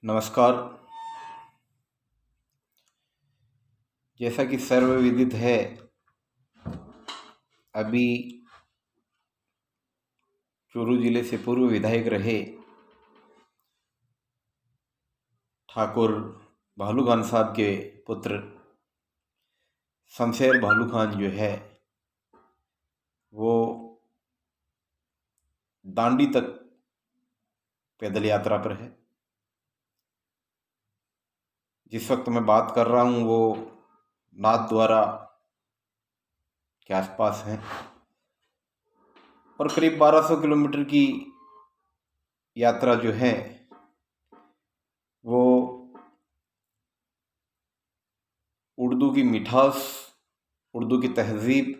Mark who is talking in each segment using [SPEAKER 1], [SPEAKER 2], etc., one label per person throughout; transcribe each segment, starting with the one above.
[SPEAKER 1] नमस्कार। जैसा कि सर्वविदित है, अभी चूरू जिले से पूर्व विधायक रहे ठाकुर भालू खान साहब के पुत्र शमशेर भालू खान जो है वो दांडी तक पैदल यात्रा पर है। जिस वक्त मैं बात कर रहा हूँ वो नाथद्वारा के आसपास हैं और करीब 1200 किलोमीटर की यात्रा जो है वो उर्दू की मिठास, उर्दू की तहजीब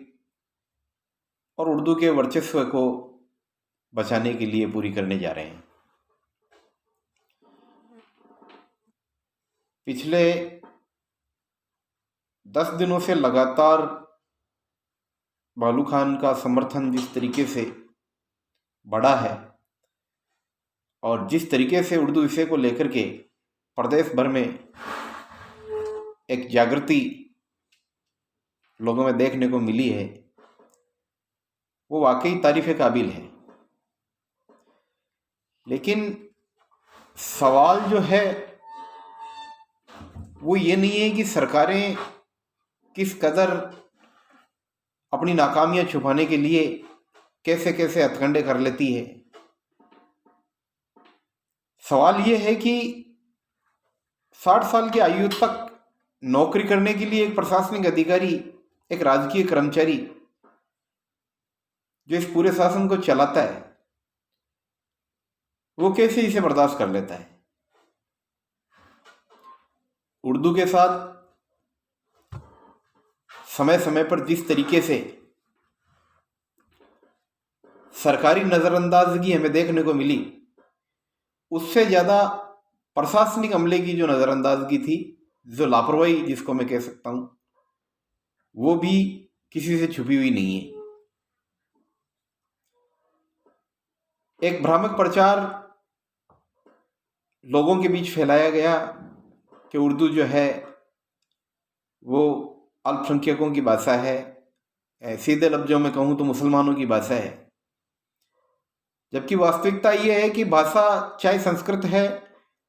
[SPEAKER 1] और उर्दू के वर्चस्व को बचाने के लिए पूरी करने जा रहे हैं। पिछले 10 दिनों से लगातार भालू खान का समर्थन जिस तरीके से बढ़ा है और जिस तरीके से उर्दू विषय को लेकर के प्रदेश भर में एक जागृति लोगों में देखने को मिली है, वो वाकई तारीफ काबिल है। लेकिन सवाल जो है वो ये नहीं है कि सरकारें किस कदर अपनी नाकामियां छुपाने के लिए कैसे कैसे हथकंडे कर लेती है। सवाल ये है कि 60 साल की आयु तक नौकरी करने के लिए एक प्रशासनिक अधिकारी, एक राजकीय कर्मचारी जो इस पूरे शासन को चलाता है, वो कैसे इसे बर्दाश्त कर लेता है। उर्दू के साथ समय समय पर जिस तरीके से सरकारी नजरअंदाजगी हमें देखने को मिली, उससे ज्यादा प्रशासनिक अमले की जो नजरअंदाजगी थी, जो लापरवाही जिसको मैं कह सकता हूं, वो भी किसी से छुपी हुई नहीं है। एक भ्रामक प्रचार लोगों के बीच फैलाया गया कि उर्दू जो है वो अल्पसंख्यकों की भाषा है, सीधे लफ्जों में कहूँ तो मुसलमानों की भाषा है। जबकि वास्तविकता ये है कि भाषा चाहे संस्कृत है,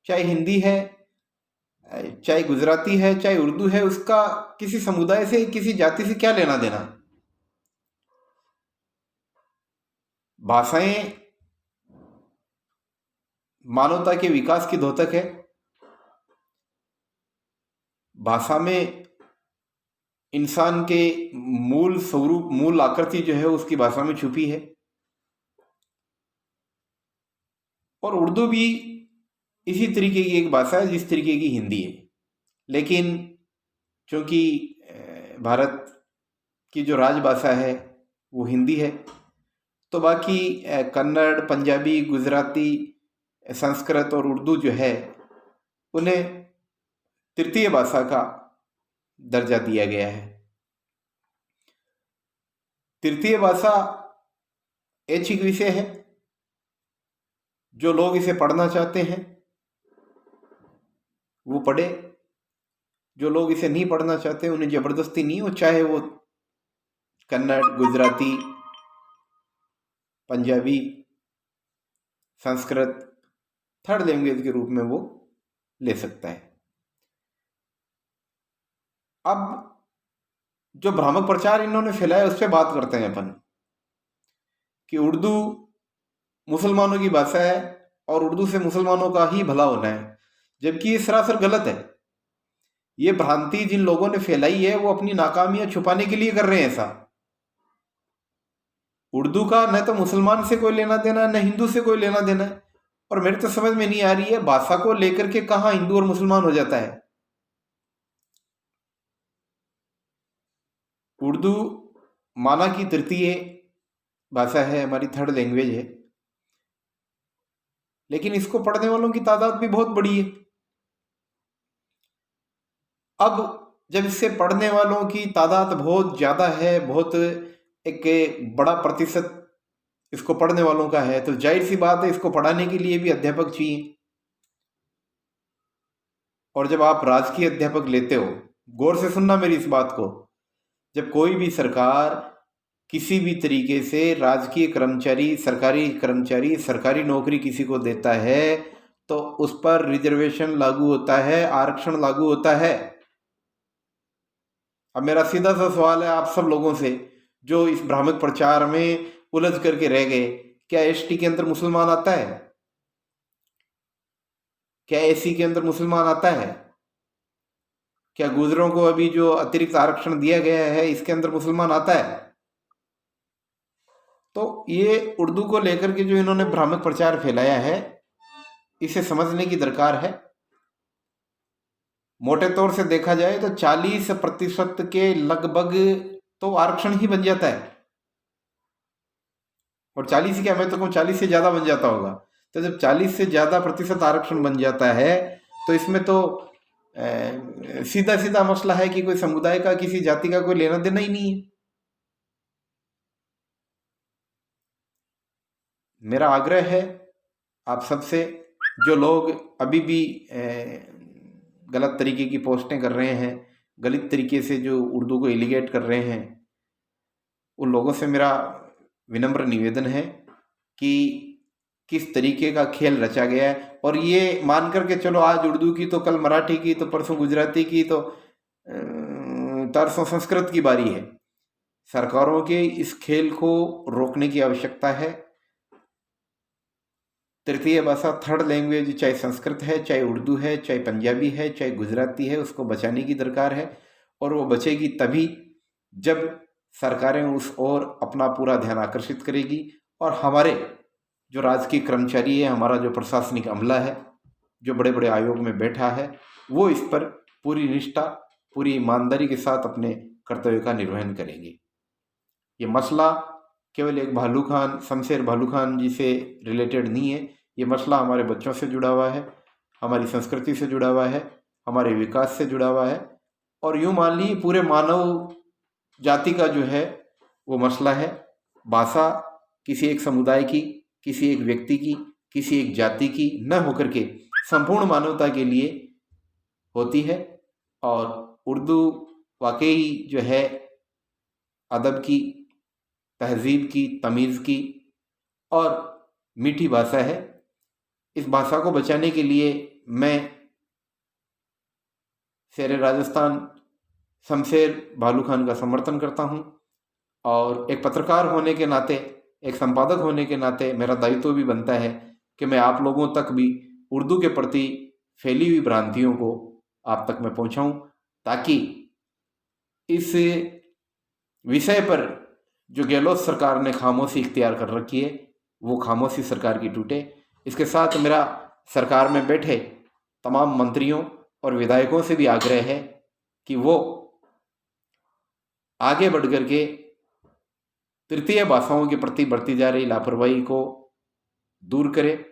[SPEAKER 1] चाहे हिंदी है, चाहे गुजराती है, चाहे उर्दू है, उसका किसी समुदाय से, किसी जाति से क्या लेना देना। भाषाएं मानवता के विकास की द्योतक है। भाषा में इंसान के मूल स्वरूप, मूल आकृति जो है उसकी भाषा में छुपी है। और उर्दू भी इसी तरीके की एक भाषा है जिस तरीके की हिंदी है। लेकिन चूंकि भारत की जो राजभाषा है वो हिंदी है, तो बाकी कन्नड़, पंजाबी, गुजराती, संस्कृत और उर्दू जो है उन्हें तृतीय भाषा का दर्जा दिया गया है। तृतीय भाषा ऐच्छिक विषय है। जो लोग इसे पढ़ना चाहते हैं वो पढ़े, जो लोग इसे नहीं पढ़ना चाहते उन्हें जबरदस्ती नहीं हो, चाहे वो कन्नड़, गुजराती, पंजाबी, संस्कृत थर्ड लैंग्वेज के रूप में वो ले सकता है। अब जो भ्रामक प्रचार इन्होंने फैलाया उस पर बात करते हैं अपन, कि उर्दू मुसलमानों की भाषा है और उर्दू से मुसलमानों का ही भला होना है, जबकि ये सरासर गलत है। ये भ्रांति जिन लोगों ने फैलाई है वो अपनी नाकामियां छुपाने के लिए कर रहे हैं ऐसा। उर्दू का न तो मुसलमान से कोई लेना देना, न हिंदू से कोई लेना देना है। और मेरे तो समझ में नहीं आ रही है भाषा को लेकर के कहां हिंदू और मुसलमान हो जाता है। उर्दू माना की तृतीय भाषा है, हमारी थर्ड लैंग्वेज है, लेकिन इसको पढ़ने वालों की तादाद भी बहुत बड़ी है। अब जब इससे पढ़ने वालों की तादाद बहुत ज्यादा है, बहुत एक बड़ा प्रतिशत इसको पढ़ने वालों का है, तो जाहिर सी बात है इसको पढ़ाने के लिए भी अध्यापक चाहिए। और जब आप राजकीय अध्यापक लेते हो, गौर से सुनना मेरी इस बात को, जब कोई भी सरकार किसी भी तरीके से राजकीय कर्मचारी, सरकारी नौकरी किसी को देता है तो उस पर रिजर्वेशन लागू होता है, आरक्षण लागू होता है। अब मेरा सीधा सा सवाल है आप सब लोगों से जो इस भ्रामक प्रचार में उलझ करके रह गए, क्या एसटी के अंदर मुसलमान आता है? क्या एससी के अंदर मुसलमान आता है? क्या गुजरों को अभी जो अतिरिक्त आरक्षण दिया गया है इसके अंदर मुसलमान आता है? तो ये उर्दू को लेकर के जो इन्होंने भ्रामक प्रचार फैलाया है, इसे समझने की दरकार है। मोटे तौर से देखा जाए तो 40% के लगभग तो आरक्षण ही बन जाता है, और 40 क्या, मैं तो कहूँ 40 से ज्यादा बन जाता होगा। तो जब 40 से ज्यादा प्रतिशत आरक्षण बन जाता है तो इसमें तो सीधा सीधा मसला है कि कोई समुदाय का, किसी जाति का कोई लेना देना ही नहीं है। मेरा आग्रह है आप सबसे, जो लोग अभी भी गलत तरीके की पोस्टें कर रहे हैं, गलत तरीके से जो उर्दू को एलिगेट कर रहे हैं, उन लोगों से मेरा विनम्र निवेदन है कि किस तरीके का खेल रचा गया है। और ये मान करके चलो आज उर्दू की तो कल मराठी की तो परसों गुजराती की तो तरसों संस्कृत की बारी है। सरकारों के इस खेल को रोकने की आवश्यकता है। तृतीय भाषा, थर्ड लैंग्वेज, चाहे संस्कृत है, चाहे उर्दू है, चाहे पंजाबी है, चाहे गुजराती है, उसको बचाने की दरकार है। और वो बचेगी तभी जब सरकारें उस ओर अपना पूरा ध्यान आकर्षित करेगी, और हमारे जो राजकीय कर्मचारी है, हमारा जो प्रशासनिक अमला है, जो बड़े बड़े आयोग में बैठा है, वो इस पर पूरी निष्ठा, पूरी ईमानदारी के साथ अपने कर्तव्य का निर्वहन करेंगे। ये मसला केवल एक भालू खान, शमशेर भालू खान जी से रिलेटेड नहीं है। ये मसला हमारे बच्चों से जुड़ा हुआ है, हमारी संस्कृति से जुड़ा हुआ है, हमारे विकास से जुड़ा हुआ है, और यूँ मान लीजिए पूरे मानव जाति का जो है वो मसला है। भाषा किसी एक समुदाय की, किसी एक व्यक्ति की, किसी एक जाति की न होकर के संपूर्ण मानवता के लिए होती है। और उर्दू वाकई जो है अदब की, तहजीब की, तमीज़ की और मीठी भाषा है। इस भाषा को बचाने के लिए मैं शेर राजस्थान शमशेर भालू खान का समर्थन करता हूँ, और एक पत्रकार होने के नाते, एक संपादक होने के नाते मेरा दायित्व भी बनता है कि मैं आप लोगों तक भी उर्दू के प्रति फैली हुई भ्रांतियों को आप तक मैं पहुँचाऊँ, ताकि इस विषय पर जो गहलोत सरकार ने खामोशी इख्तियार कर रखी है, वो खामोशी सरकार की टूटे। इसके साथ मेरा सरकार में बैठे तमाम मंत्रियों और विधायकों से भी आग्रह है कि वो आगे बढ़ कर के तृतीय भाषाओं के प्रति बढ़ती जा रही लापरवाही को दूर करें,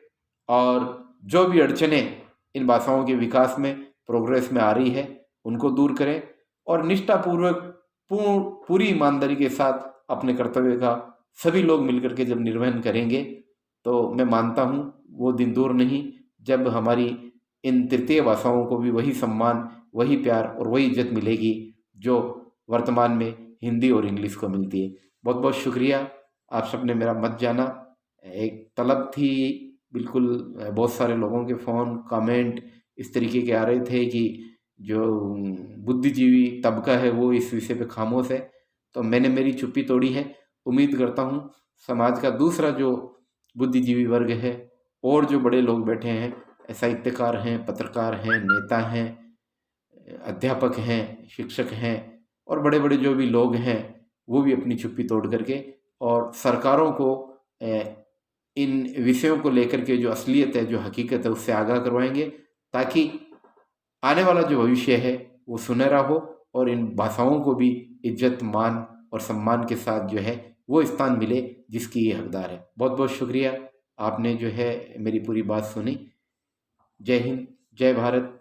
[SPEAKER 1] और जो भी अड़चनें इन भाषाओं के विकास में, प्रोग्रेस में आ रही है, उनको दूर करें, और निष्ठापूर्वक पूरी ईमानदारी के साथ अपने कर्तव्य का सभी लोग मिलकर के जब निर्वहन करेंगे, तो मैं मानता हूँ वो दिन दूर नहीं जब हमारी इन तृतीय भाषाओं को भी वही सम्मान, वही प्यार और वही इज्जत मिलेगी जो वर्तमान में हिंदी और इंग्लिश को मिलती है। बहुत बहुत शुक्रिया, आप सब ने मेरा मत जाना। एक तलब थी बिल्कुल, बहुत सारे लोगों के फ़ोन, कमेंट इस तरीके के आ रहे थे कि जो बुद्धिजीवी तबका है वो इस विषय पे खामोश है, तो मैंने मेरी चुप्पी तोड़ी है। उम्मीद करता हूँ समाज का दूसरा जो बुद्धिजीवी वर्ग है और जो बड़े लोग बैठे हैं, साहित्यकार हैं, पत्रकार हैं, नेता हैं, अध्यापक हैं, शिक्षक हैं, और बड़े बड़े जो भी लोग हैं, वो भी अपनी चुप्पी तोड़ करके और सरकारों को इन विषयों को लेकर के जो असलियत है, जो हकीकत है, उससे आगाह करवाएंगे, ताकि आने वाला जो भविष्य है वो सुनहरा हो और इन भाषाओं को भी इज्जत, मान और सम्मान के साथ जो है वो स्थान मिले जिसकी ये हकदार है। बहुत बहुत शुक्रिया, आपने जो है मेरी पूरी बात सुनी। जय हिंद, जय भारत।